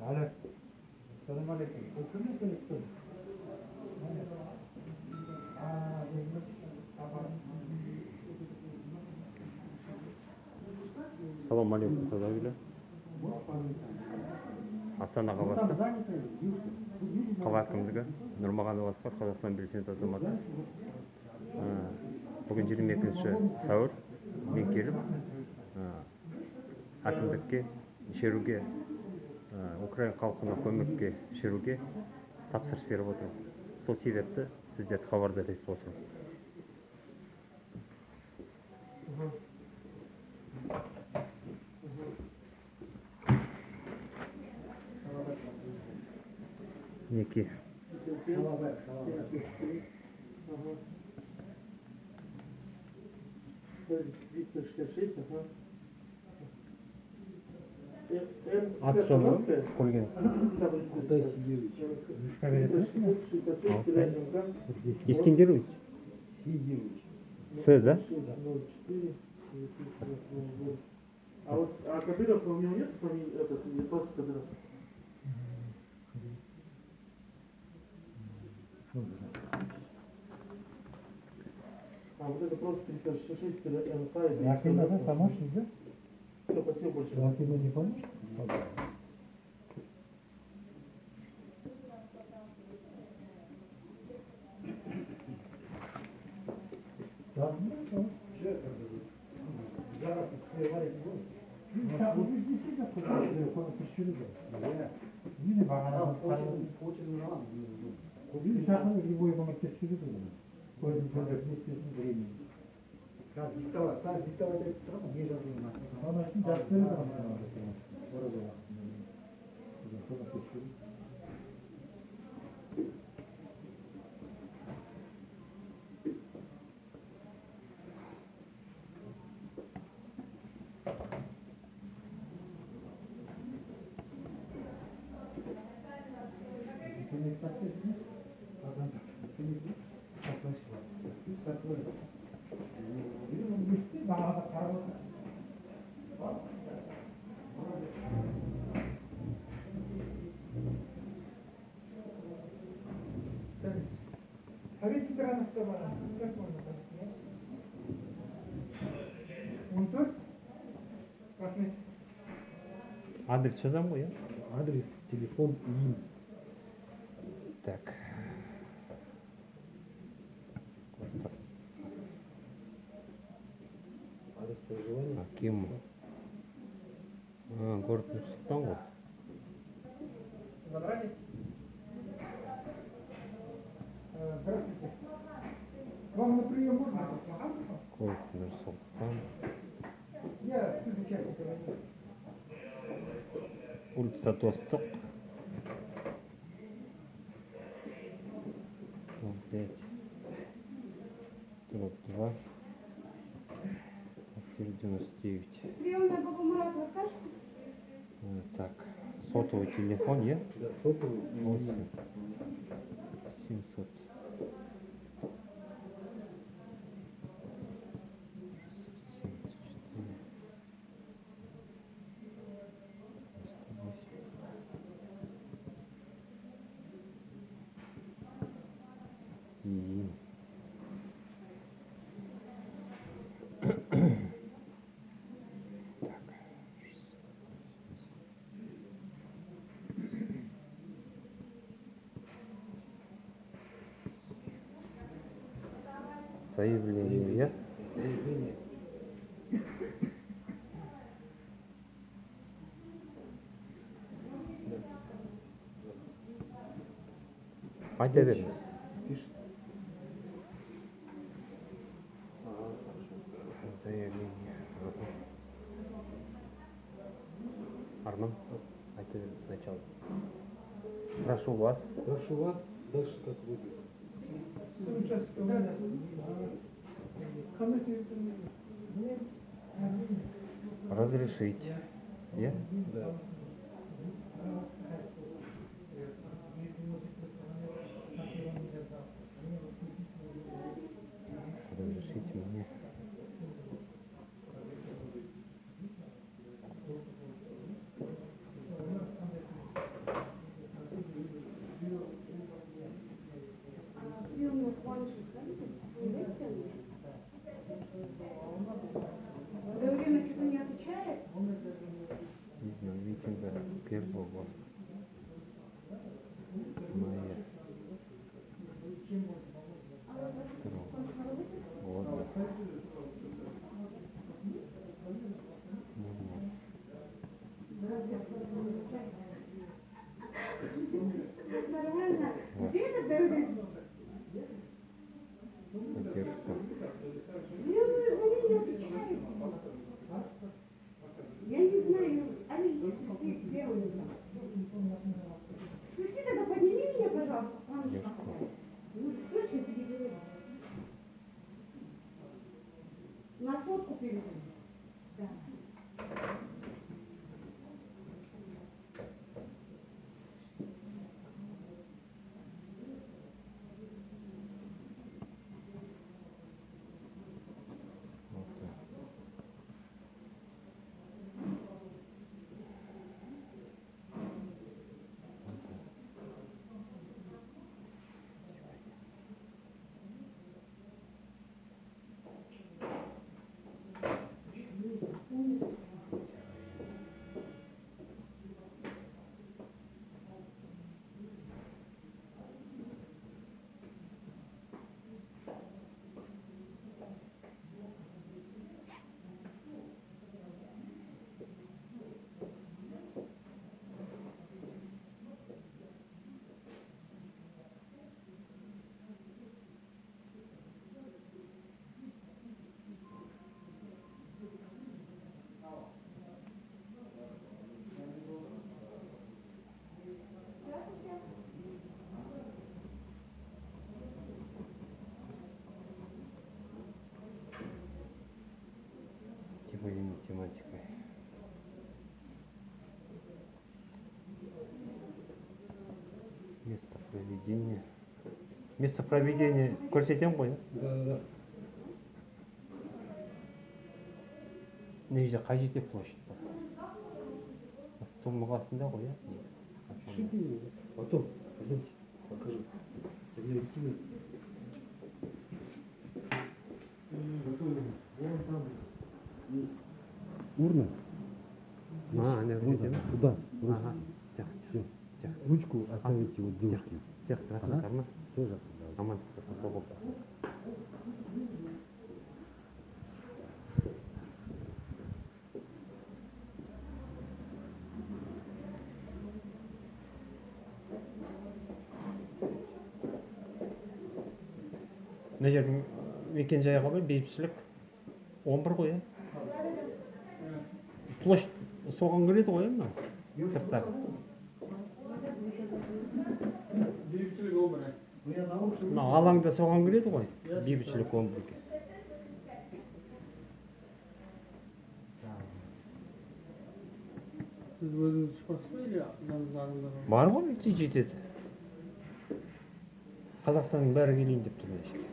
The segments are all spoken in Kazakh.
Alo. Selamünaleyküm. Oturuyorsun. Салам алейкум, Садагүлі. Астана қаласы қала әкімдігі Нұрмағанов Асқар, Қазақстан белсенді азаматы. Бүгін 22 сәуір мен келіп әкімдікке шеруге, Украина халқына көмекке шеруге тапсырыс беріп отырмын. Сол себепті сіздерді хабардар етіп отырмын. Неке. Аты жөні қойген. Алтай Сидерович. Ескендерович. Сидерович. С, да? А Кадыров у него нет фамилии, этот, просто Кадыров? А вот это просто 366 МК. Якимова помощник, да? Все, спасибо большое. Якимова не помощник? Yine bana любой помощник Koydum çocuk listesini vereyim. Ya dikta var. Sadece dikta var da tamam mı? Niye yazayım ben? Ama şimdi dersleri de var. Orada var. Sonra seçiyorum. Адрес жазам ғой, Адрес, телефон, имя. Так. Адрес проживания. Аким. Город Нур-Султан ғой. Забрали? Здравствуйте. Вам на прием можно? Город Нур-Султан. Я с участниками. Улица Достук. 5. Дробь 2. Квартира 99. Приемная Баба Мурат, вы скажете? Так. Сотовый телефон, я? Да, сотовый. 8. 700. 7. Заявление. Заявление. Айта беріңіз. Пишет. Ага, хорошо. Заявление. Арман, айта беріңіз сначала. Прошу вас. Прошу вас, дальше как выглядит. Разрешить. Я? Да. Первого мая 2 года. Нормально. Вот. Где это говорит? Поддержка. Я отвечаю. Я не знаю. Алиса, ты где у него? Слушай, тогда подними меня, пожалуйста. Девушка. Ну, точно тебе говорю. На сотку переведи. Да. Вот так. Сегодня математика. Место проведения. Место проведения көрсетем ғой. Да. Не жерде, қай жерде площадь бар? Столның қасында ғой, иә? негізі. Потом, пойдемте, покажу. Тебе идти. Потом, вон там есть урна. Ана жерде ме? Туда. Ага. Жақсы, Все. жақсы. Ручку оставите вот девушке. Жақсы, рахмет, Арман. Все же. Да. Аман, сау бол. Мына жердің мекен жайы қалай? Бейбітшілік 11 ғой, иә? Площадь соған кіреді ғой, мынау? Сырттағы. Бейбітшілік өмірі. Мына алаңда соған кіреді ғой? Бейбітшілік 11-ге. Сіз өзіңіз шықпасыз ба или жаныңыздағылар? Бар ғой, жетеді. Қазақстанның бәрі келейін деп тұр мына жерге.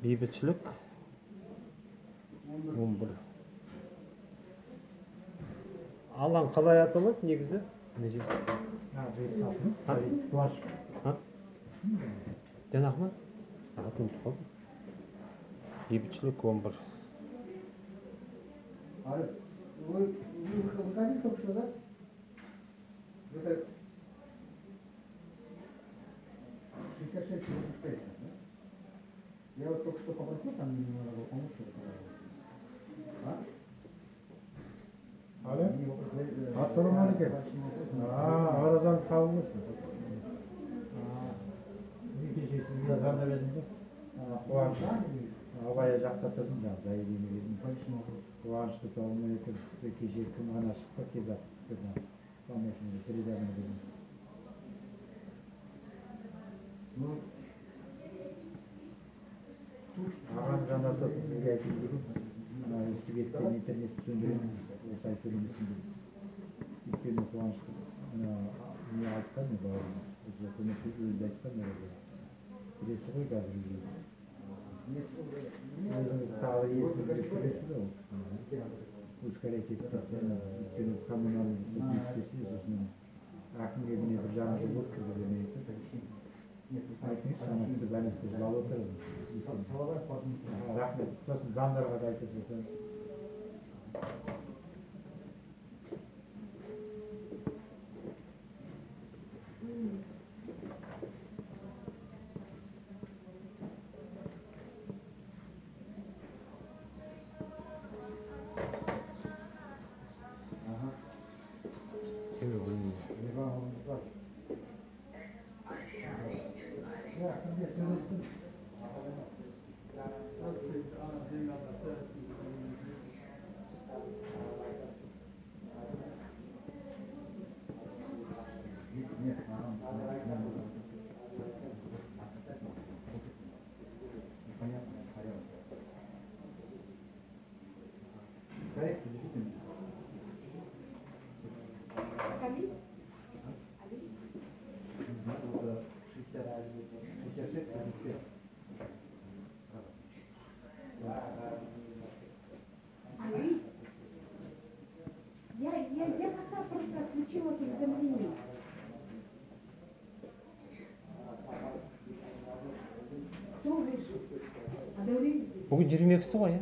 Бейбітшілік 11. Алаң қалай аталады негізі? Мына жерде. Жаңағы ма? Атын ұмытып қалдым. Бейбітшілік 11. Вы выходили только что, да? Это 66 да? Я вот только что попросил, там мне надо было помочь, что-то понравилось. Alo. Assalomu alaykum. Oradan sağ olasın. Bir kişi sizga zarda berdim. Quvonch. Og'aya жақта тұрдым жаңағы заявление бердім. Quvonchni topolmay turib, kecha kun ғана chiqdi, tezak turdim. Помощник переданы бердім. Ағам жанасасы сізге айтып жүрдім. Мына Үстігеттен интернет сөндіремін. Осылай төлемесін деп. Өйткені Қуаныштың не айтқан не бауырым. Көмекті өзі айтқан нәрсе. Білесіз ғой қазір үйде. Өзіңіз тағы есін біліп көресіз ғой. Ускорять етіп өйткені коммунальный істесіз осының әкімге міне бір жарым жыл өткізді демей айтыңызшы, ана кісі бәлесті жылап отыр. Рахмет. Сосын заңдарға да айтып жатыр. Али? Али? Я пока просто отключила уведомление. Кто вышел? А Даурен здесь? Бүгін 22-сі ғой, иә?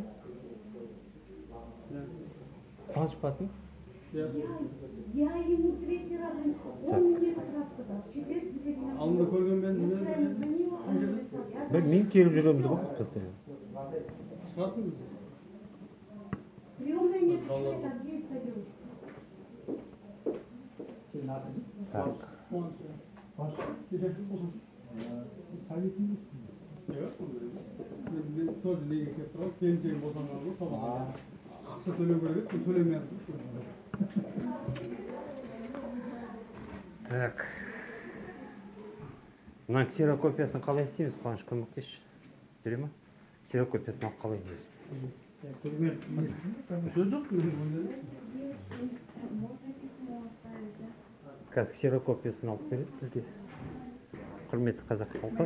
Қуаныш батыр? Я ему третий раз, он мне как раз сказал, в четверг тебе Алдында көрген бе я вчера ему звонила, он написал, я Мен келіп жүремін деп оқып тастаймын. шығасың приемная не отвечает, а где эта девушка? Так. мен тоже неге келіп тұрамын келіншегім босанған ғой соған ақша төлеу керек еді төлемей Так. Мына ксерокопиясын қалай істейміз? Қуаныш, көмектесші. Жүре ма? Ксерокопиясын алып қалай дейміз? сөз жоқ Қазір ксерокопиясын алып береді бізге. Құрметті қазақ халқы.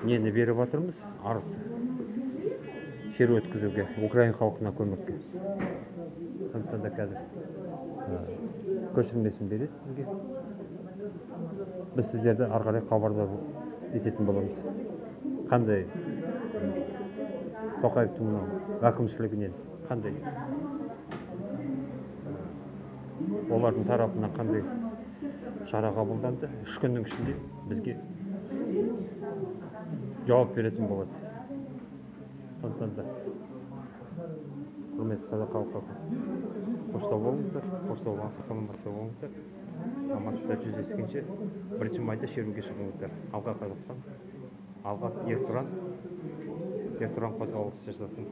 Нені беріп жатырмыз? Арыз. Шеру өткізуге, Украин халқына көмекке. Сондықтан да қазір көшірмесін береді бізге. Біз сіздерді ары қарай хабардар ететін боламыз. Қандай Тоқаевтың әкімшілігінен қандай олардың тарапынан қандай шара қабылданды, 3 күннің ішінде бізге жауап беретін болады. Сондықтан да құрметті қазақ халқы, қош сау болыңыздар, қош сау саламатта болыңыздар. Амандықта жүздескенше 1 майда шеруге шығыңыздар. Алға Қазақстан, алға Ертұран қозғалысы жасасын.